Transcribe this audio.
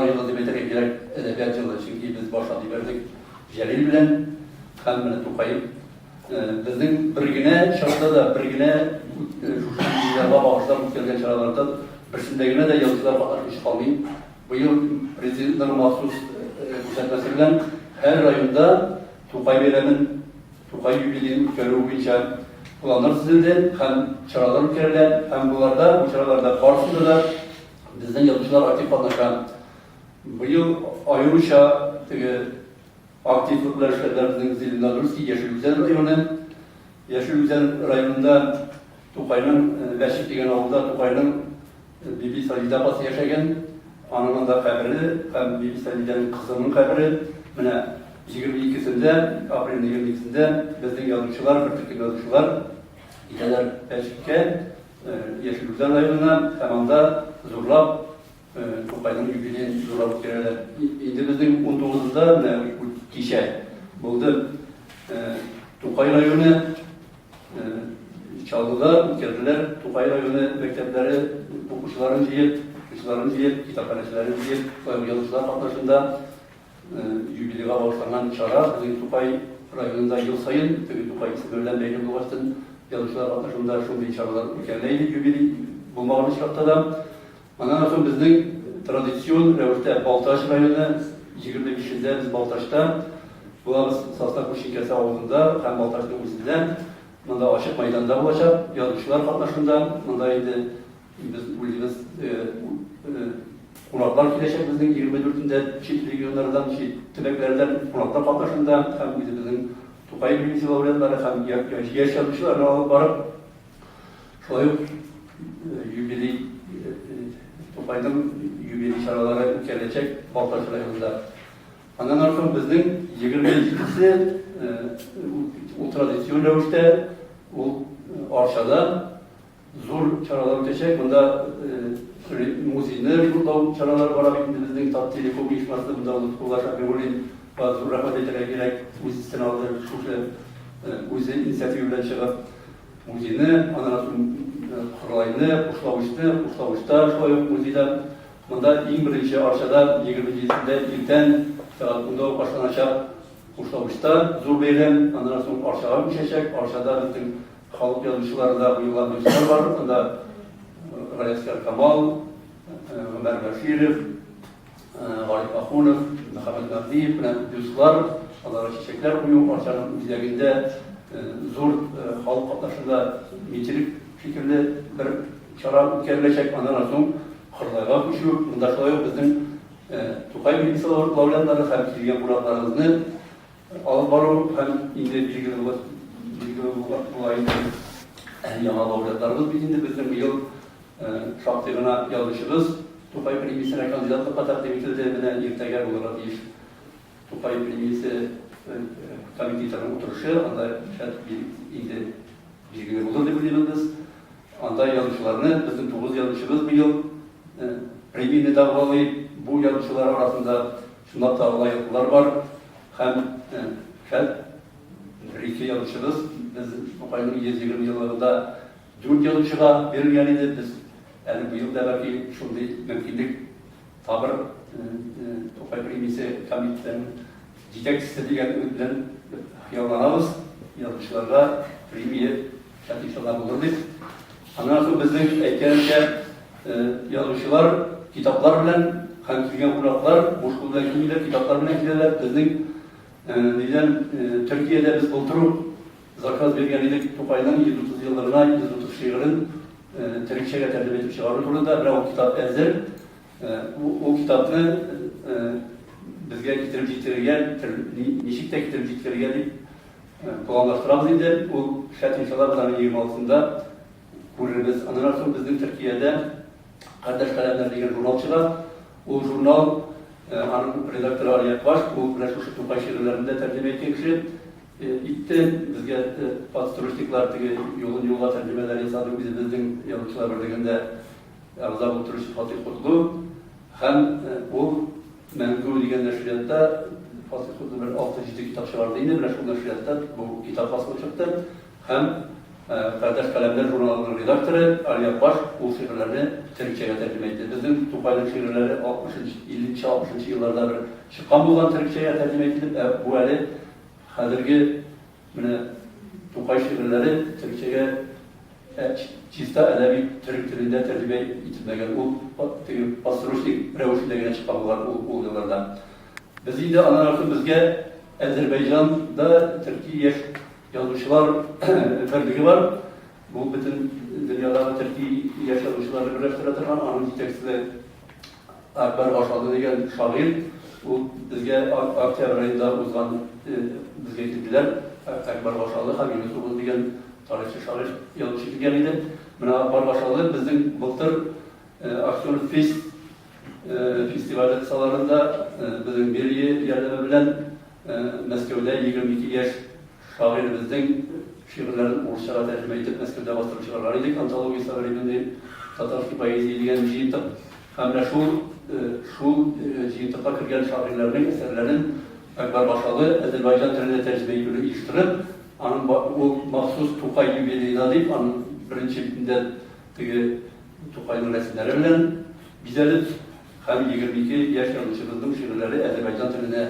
Yılı demeterek gerek edebiyat yılı çünkü biz başladı verdik Celil bilen hem beni Tukay'ım bizim birgine şartta da birgine şuşunlarla bağışlar muhtemelen çaralarda birisindegine de yazıcılar katlaşmış kalmayayım. Bu yıl Prezidentlerin mahsus kuşatması bilen her rayonda Tukay Beylerinin Tukay Yübiliğinin ülkeleri boyunca planlar sizildi. Hem çaralar ülkelerle hem bunlarda bu çaralarda karşısında da bizden yazıcılar aktif katlaşan bu yıl ayrıca aktiflikler işlerlerimizin zilinde alırız ki Yeşilgüzel rayonu. Yeşilgüzel rayonunda Tukay'ın Beşik degen avluda Tukay'ın Bibi Salida bası yaşayan anının da haberi hem Bibi Salida'nın kızının haberi yine 22'sinde April 22'sinde bizden yazıcılar, Türkiye yazıcılar giderler Beşik'e Yeşilgüzel rayonuna hemen da zorlap Tukay'ın yübüleyin zorlap gelirler. Şimdi bizim 19'unda kişi buldu. Tukay rayonu Çaldılar, geldiler. Tukay rayonu mektepleri okuşların diyip, kitaphanecilerin diyip, yazıcılar katlaşında yübileye başlanan çara bizim Tukay rayonunda yıl sayın, Tukay isimlerinden belli bulaştın yazıcılar katlaşında şunday çaralar ülkeleydi yübileye bulmağını şartta da. Ondan sonra bizim tradisyon revişte Baltaş rayonu 25'inde biz Baltaş'ta bu Sasnak Kuşinkesi avlunda hem Baltaş'ın üzerinden bunda açık meydanda olacak yazıcılar katlaşında bunda biz konaklar gidecek bizim 24'ünde çift regionlardan, tübeklerden konaklar katlaşında hem bizim Tukay bilimci laureatları hem yaş yazıcılarını alıp varıp şöyle yübili Tukay'ın yübili çaraları gelecek Baltaş rayonunda. Ondan sonra bizim 22'si o tradisyon revişte o arşada zor çaralar ötecek. Bunda müziğine çaralar var. Bizim Telekom işması bunda ulaşan bir rolün bazı rahmet ederek gerek müzisyen aldı. Şu inisiyatifler çıkıp müziğine, ondan sonra kurayını, kuşlamışta şöyle müziğden bunda en birinci arşada 22'sinde ilkten bunda başlanacak kuşlamışta zor beylem, ondan sonra arşağa düşecek. Arşada bizim halk yazıcılarında bu yıllar dostlar var. Bunda Galasker Kamal, Ömer Başirov, Galip Akhunov, Mehmet Nabdiyev, dostlar, onlara çiçekler koyuyor. Arşanın üzerinde zor halk katlaşında metirik fikirli bir çara ülkelecek. Ondan sonra Kırlay'a koşuyor. Bunda şöyle bizim Tukay bilimci laureatları hem kilgen buraklarımızı alıp varıp hem indi bilgili bulayın yana laureatlarımız bizim yıl şartlarına yazışırız. Tukay bilimcisine kandidatlıkla takdim edildiğine irteger olarak iş. Tukay bilimcisi komitelerin oturuşu, anda indi bilgili olur diye bildiğimiz. Anda yazışlarını bizim 9 yazışımız bu yıl Premi'ni davralayıp bu yazıcılar arasında şunlar davralayıplar var. Hem iki yazıcımız biz Tukay'ın 120 yıllarında 4 yazıcıya verilgen idi. Biz yani bu yılda belki şunday mümkünlük tabir Tukay Premi'si komitelerin diyecek diyen ödülen yollanamız. Yazıcılarla Premi'ye inşallah bulurduk. Ondan sonra bizim eklenince yazıcılar kitaplar bilen hem kilgen kuraklar, boş kuldan kimler kitaplar bilen giderler. Bizim Türkiye'de biz oturup zakaz vergeniydik Tukay'dan 130 yıllarına 130 şiirin Türkçe'ye tercüme edip çıkarır da o kitap ezer. O kitabını bizge getirip jitirgen, nişikte getirip jitirgen deyip planlaştıramız idi. O şart inşallah buranın 26'sında kururuz. Ondan sonra bizim Türkiye'de Kardeş Kalemler diye jurnal çıkar. O jurnal hanım redaktörü Ariyat var. O Reşuşu Tukay şiirlerinde tercüme ettiği kişi itti. Bizge pastöristliklerdeki yolun yola tercümeler yasadık. Bizim yazıcılar birliğinde Arıza Bulturuşu Fatih Kutlu. Hem o Mengul diyen neşriyatta Fatih Kutlu bir 6. kitap çıkardı. Yine Reşuşu neşriyatta bu kitap faslı çıktı. Hem Kardeş Kalemler jurnalının redaktörü Ali Akbaş bu şiirlerini Türkçe'ye tercüme etti. Bizim Tupay'ın şiirleri 50-60 yıllarda bir çıkan olan Türkçe'ye tercüme edilip bu eli hazırki Tupay şiirleri Türkçe'ye çista edebi Türk dilinde tercüme edilmegen o pastıruşlik revuşundagine çıkan olan o yıllarda. Bizi de anlarsın bizge Azerbaycan'da Türkiye yazmışlar birliği var. Bu bütün dünyada Türkiye yazmışları birleştiren anın tekstinde Akbar Başalı degen şair. Bu bizge Oktyabr ayında uzman bizge gittiler. Akbar Başalı Hamid Yusuf degen tarihçi şair yazmış edilgen idi. Buna Akbar Başalı bizim Bultur Aksiyon Festival salarında bizim birliği yerleme bilen Moskov'da 22 yaş şairimizin şiirlerini Rusça'ya tercüme edip Moskov'da bastırıp şiirleriydik. Antologiyası öğreniminde Tatarski Bayezi diyen cihintik hem de şu cihintikta kırgen şairlerinin eserlerinin Akbar Başalı Azerbaycan dilinde tercümeyi iliştirip o mahsus Tukay gibi bir deyip birinci bitinde Tukay'ın resimleri bilen bize hem 22 yaş yanlışımızın şiirleri Azerbaycan diline